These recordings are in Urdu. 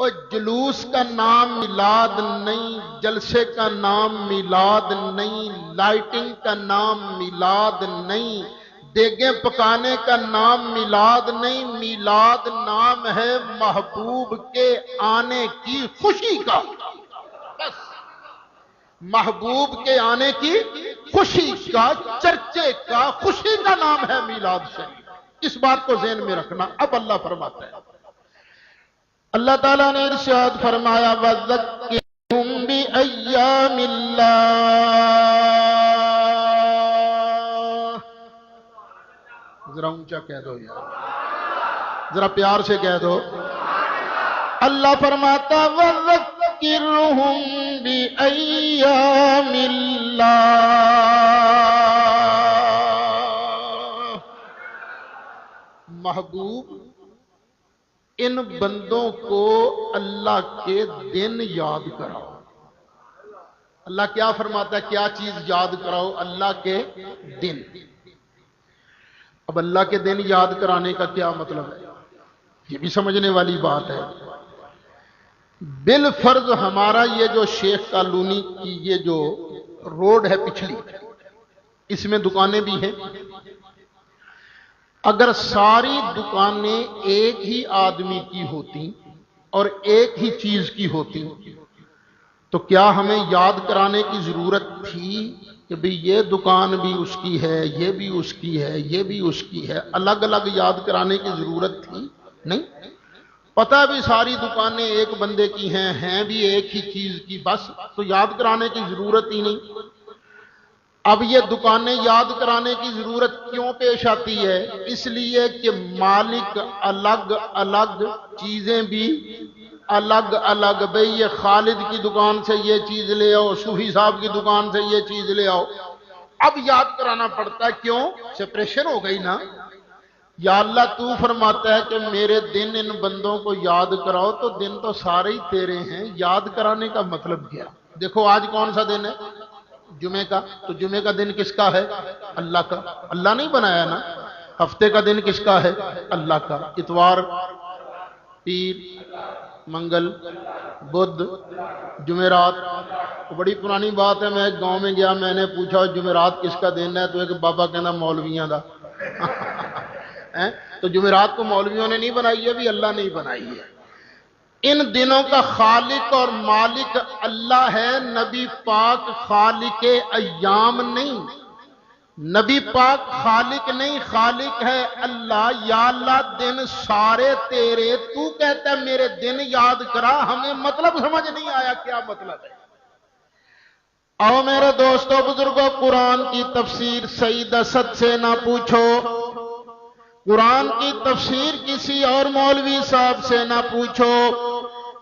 اور جلوس کا نام میلاد نہیں، جلسے کا نام میلاد نہیں، لائٹنگ کا نام میلاد نہیں، دیگیں پکانے کا نام میلاد نہیں، میلاد نام ہے محبوب کے آنے کی خوشی کا۔ بس محبوب کے آنے کی خوشی کا، چرچے کا، خوشی کا نام ہے میلاد شریف۔ اس بات کو ذہن میں رکھنا۔ اب اللہ فرماتا ہے، اللہ تعالیٰ نے ارشاد فرمایا وَذَكِّرْهُمْ بِأَيَّامِ اللَّهِ۔ ذرا اونچا کہہ دو یار، ذرا پیار سے کہہ دو۔ اللہ فرماتا وَذَكِّرْهُمْ بِأَيَّامِ اللَّهِ۔ محبوب ان بندوں کو اللہ کے دن یاد کراؤ۔ اللہ کیا فرماتا ہے؟ کیا چیز یاد کراؤ؟ اللہ کے دن۔ اب اللہ کے دن یاد کرانے کا کیا مطلب ہے؟ یہ بھی سمجھنے والی بات ہے۔ بالفرض ہمارا یہ جو شیخ کالونی کی یہ جو روڈ ہے پچھلی، اس میں دکانیں بھی ہیں۔ اگر ساری دکانیں ایک ہی آدمی کی ہوتی اور ایک ہی چیز کی ہوتی تو کیا ہمیں یاد کرانے کی ضرورت تھی کہ بھئی یہ دکان بھی اس کی ہے، یہ بھی اس کی ہے، یہ بھی اس کی ہے؟ الگ الگ یاد کرانے کی ضرورت تھی؟ نہیں، پتہ بھی ساری دکانیں ایک بندے کی ہیں بھی ایک ہی چیز کی، بس تو یاد کرانے کی ضرورت ہی نہیں۔ اب یہ دکانیں یاد کرانے کی ضرورت کیوں پیش آتی ہے؟ اس لیے کہ مالک الگ الگ، چیزیں بھی الگ الگ۔ بھئی یہ خالد کی دکان سے یہ چیز لے آؤ، صوفی صاحب کی دکان سے یہ چیز لے آؤ۔ اب یاد کرانا پڑتا ہے، کیوں؟ سپریشن ہو گئی نا۔ یا اللہ تو فرماتا ہے کہ میرے دن ان بندوں کو یاد کراؤ، تو دن تو سارے ہی تیرے ہیں، یاد کرانے کا مطلب کیا؟ دیکھو آج کون سا دن ہے؟ جمعے کا۔ تو جمعے کا دن کس کا ہے؟ اللہ کا۔ اللہ نہیں بنایا نا۔ ہفتے کا دن کس کا ہے؟ اللہ کا۔ اتوار، پیر، منگل، بدھ، جمعرات۔ بڑی پرانی بات ہے، میں ایک گاؤں میں گیا، میں نے پوچھا جمعرات کس کا دن ہے؟ تو ایک بابا کہنا مولویاں دا۔ تو جمعرات کو مولویوں نے نہیں بنائی ہے، بھی اللہ نہیں بنائی ہے۔ ان دنوں کا خالق اور مالک اللہ ہے، نبی پاک خالق ایام نہیں۔ نبی پاک خالق نہیں، خالق ہے اللہ۔ یا اللہ دن سارے تیرے، تو کہتا ہے میرے دن یاد کرا، ہمیں مطلب سمجھ نہیں آیا کیا مطلب ہے۔ آؤ میرے دوستو بزرگوں، قرآن کی تفسیر سعید اسد سے نہ پوچھو، قرآن کی تفسیر کسی اور مولوی صاحب سے نہ پوچھو،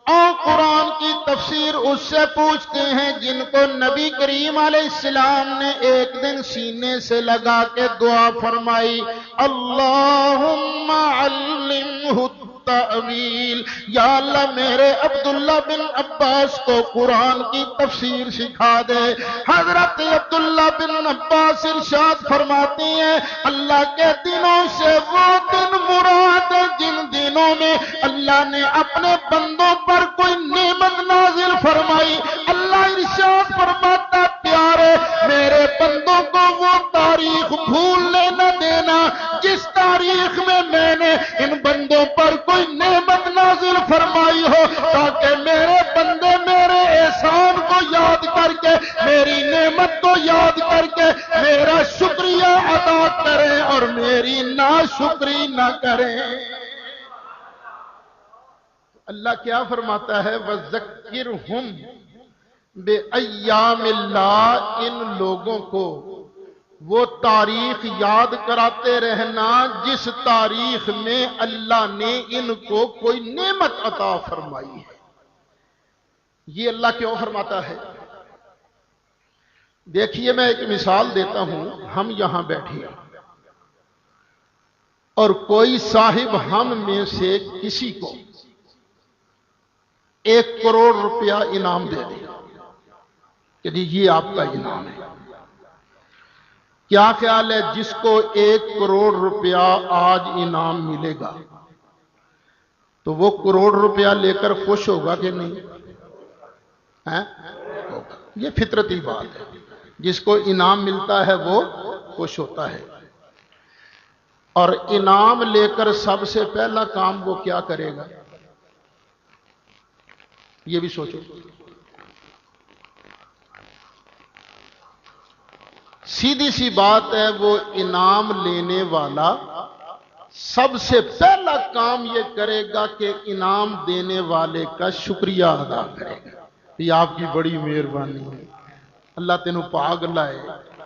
اور قرآن کی تفسیر اس سے پوچھتے ہیں جن کو نبی کریم علیہ السلام نے ایک دن سینے سے لگا کے دعا فرمائی، اللہم علمہ التأویل، یا اللہ میرے عبداللہ بن عباس کو قرآن کی تفسیر سکھا دے۔ حضرت عبداللہ بن عباس ارشاد فرماتی ہیں اللہ کے دنوں سے وہ دن مراد ہے جن دنوں میں اللہ نے اپنے بندوں پر کوئی نعمت نازل فرمائی۔ اللہ ارشاد فرماتا پیارے میرے بندوں کو وہ تاریخ بھولنے نہ دینا جس تاریخ میں میں نے ان بندوں پر کوئی نعمت نازل فرمائی ہو، تاکہ میرے بندے میرے احسان کو یاد کر کے، میری نعمت کو یاد کر کے میرا شکریہ ادا کریں اور میری ناشکری نہ کریں۔ اللہ کیا فرماتا ہے؟ وَذَكِّرْهُمْ بِأَيَّامِ اللَّهِ، ان لوگوں کو وہ تاریخ یاد کراتے رہنا جس تاریخ میں اللہ نے ان کو کوئی نعمت عطا فرمائی ہے۔ یہ اللہ کیوں فرماتا ہے؟ دیکھیے میں ایک مثال دیتا ہوں۔ ہم یہاں بیٹھے اور کوئی صاحب ہم میں سے کسی کو 1 کروڑ روپیہ انعام دے دے کہ جی یہ آپ کا انعام ہے۔ کیا خیال ہے جس کو 1 کروڑ روپیہ آج انعام ملے گا تو وہ کروڑ روپیہ لے کر خوش ہوگا کہ نہیں؟ ہوگا۔ یہ فطرتی بات ہے، جس کو انعام ملتا ہے وہ خوش ہوتا ہے۔ اور انعام لے کر سب سے پہلا کام وہ کیا کرے گا؟ یہ بھی سوچو۔ سیدھی سی بات ہے، وہ انعام لینے والا سب سے پہلا کام یہ کرے گا کہ انعام دینے والے کا شکریہ ادا کرے گا۔ یہ آپ کی بڑی مہربانی ہے، اللہ تینوں پاگ لائے،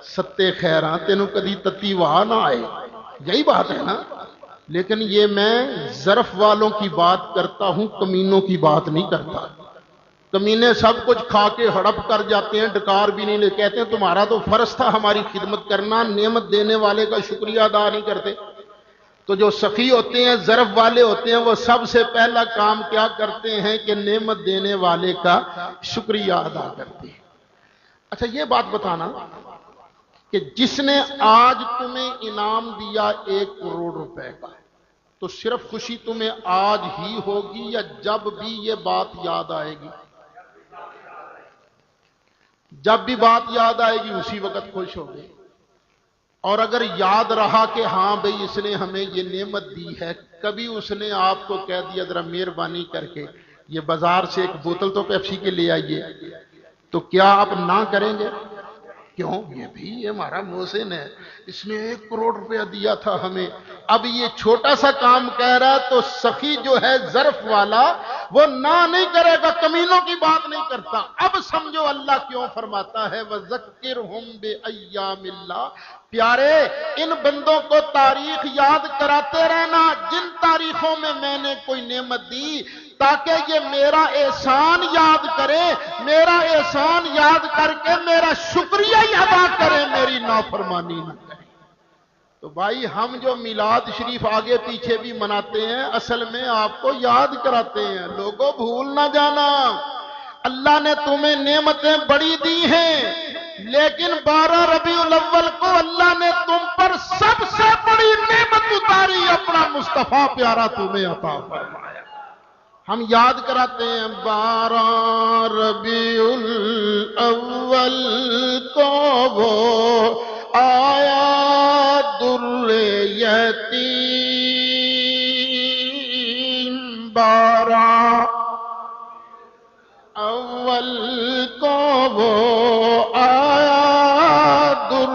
ستے خیراں تینوں کدی تتی واہ نہ آئے۔ یہی بات ہے نا؟ لیکن یہ میں ظرف والوں کی بات کرتا ہوں، کمینوں کی بات نہیں کرتا۔ کمینے سب کچھ کھا کے ہڑپ کر جاتے ہیں، ڈکار بھی نہیں لے، کہتے ہیں تمہارا تو فرض تھا ہماری خدمت کرنا، نعمت دینے والے کا شکریہ ادا نہیں کرتے۔ تو جو سخی ہوتے ہیں، ظرف والے ہوتے ہیں، وہ سب سے پہلا کام کیا کرتے ہیں کہ نعمت دینے والے کا شکریہ ادا کرتے ہیں۔ اچھا یہ بات بتانا کہ جس نے آج تمہیں انعام دیا 1 کروڑ روپے کا، تو صرف خوشی تمہیں آج ہی ہوگی یا جب بھی یہ بات یاد آئے گی؟ جب بھی بات یاد آئے گی اسی وقت خوش ہوگے۔ اور اگر یاد رہا کہ ہاں بھئی اس نے ہمیں یہ نعمت دی ہے، کبھی اس نے آپ کو کہہ دیا ذرا مہربانی کر کے یہ بازار سے ایک بوتل تو پیپسی کے لے آئیے، تو کیا آپ نہ کریں گے؟ کیوں؟ یہ بھی یہ ہمارا محسن ہے، اس نے 1 کروڑ روپیہ دیا تھا ہمیں، اب یہ چھوٹا سا کام کہہ رہا ہے، تو سخی جو ہے ظرف والا وہ نہ نہیں کرے گا، کمینوں کی بات نہیں کرتا۔ اب سمجھو اللہ کیوں فرماتا ہے وَذَكِّرْهُمْ بِأَيَّامِ اللَّهِ۔ پیارے، ان بندوں کو تاریخ یاد کراتے رہنا، جن تاریخوں میں نے کوئی نعمت دی، تاکہ یہ میرا احسان یاد کرے، میرا احسان یاد کر کے میرا شکریہ ہی ادا کرے، میری نافرمانی نہ کرے۔ تو بھائی ہم جو میلاد شریف آگے پیچھے بھی مناتے ہیں، اصل میں آپ کو یاد کراتے ہیں، لوگوں بھول نہ جانا، اللہ نے تمہیں نعمتیں بڑی دی ہیں، لیکن 12 ربیع الاول کو اللہ نے تم پر سب سے بڑی نعمت اتاری، اپنا مصطفیٰ پیارا تمہیں عطا فرمایا۔ ہم یاد کراتے ہیں 12 ربیع الاول کو وہ آیا در یتیم، 12 اول کو وہ آیا در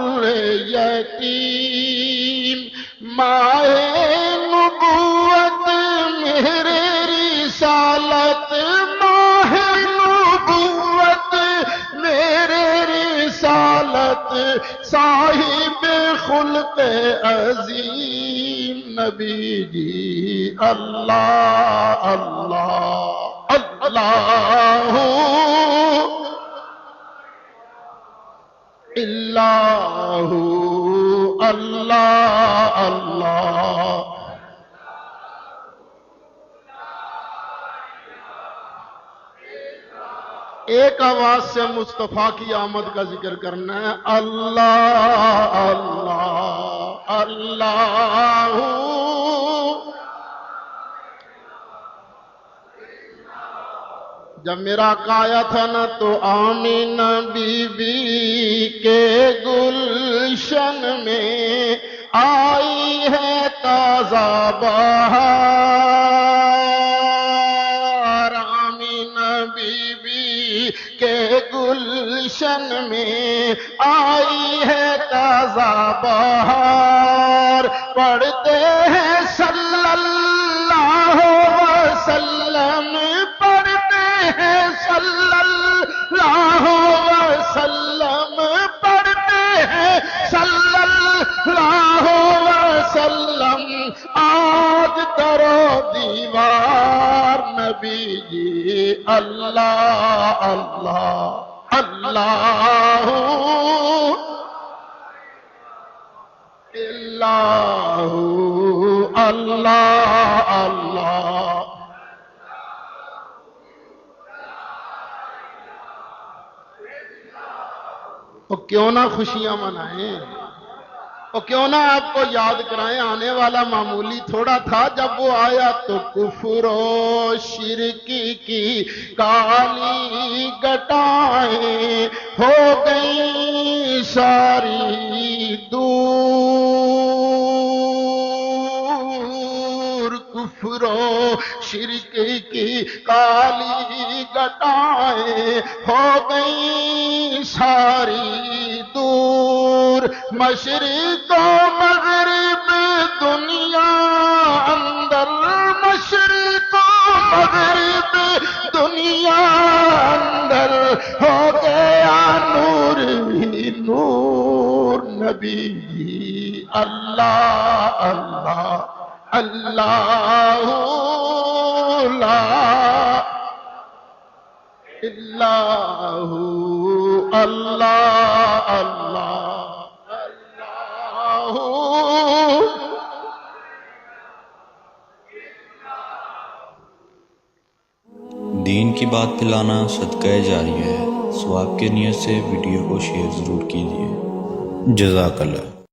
یتیم، ماہ نبوت میرے رسالت، ماہ نبوت میرے رسالت، صاحب خلق عظیم نبی جی، اللہ اللہ اللہ اللہ اللہ اللہ۔ ایک آواز سے مصطفیٰ کی آمد کا ذکر کرنا ہے، اللہ اللہ اللہ۔ جب میرا آیا تھا نا تو آمینہ بی بی کے گلشن میں آئی ہے تازہ بہار، آمینہ بی بی کے گلشن میں آئی ہے تازہ بہار، پڑھتے ہیں صلی اللہ وسلم، صلی اللہ وسلم، پڑھتے ہیں صلی اللہ وسلم، آج در و دیوار نبی جی، اللہ اللہ اللہ اللہ اللہ اللہ۔ تو کیوں نہ خوشیاں منائیں، اور کیوں نہ آپ کو یاد کرائیں، آنے والا معمولی تھوڑا تھا، جب وہ آیا تو کفر و شرک کی کالی گٹائیں ہو گئیں ساری دور، کفر و شرک کی کالی گٹائیں ہو گئیں ساری دور، مشرق و مغرب دنیا اندر، مشرق و مغرب دنیا اندر ہو گیا نور ہی نور، نبی اللہ اللہ اللہ لا اللہ اللہ اللہ دین کی بات پھیلانا صدقہ جاریہ ہے، ثواب کی نیت سے ویڈیو کو شیئر ضرور کیجیے۔ جزاک اللہ۔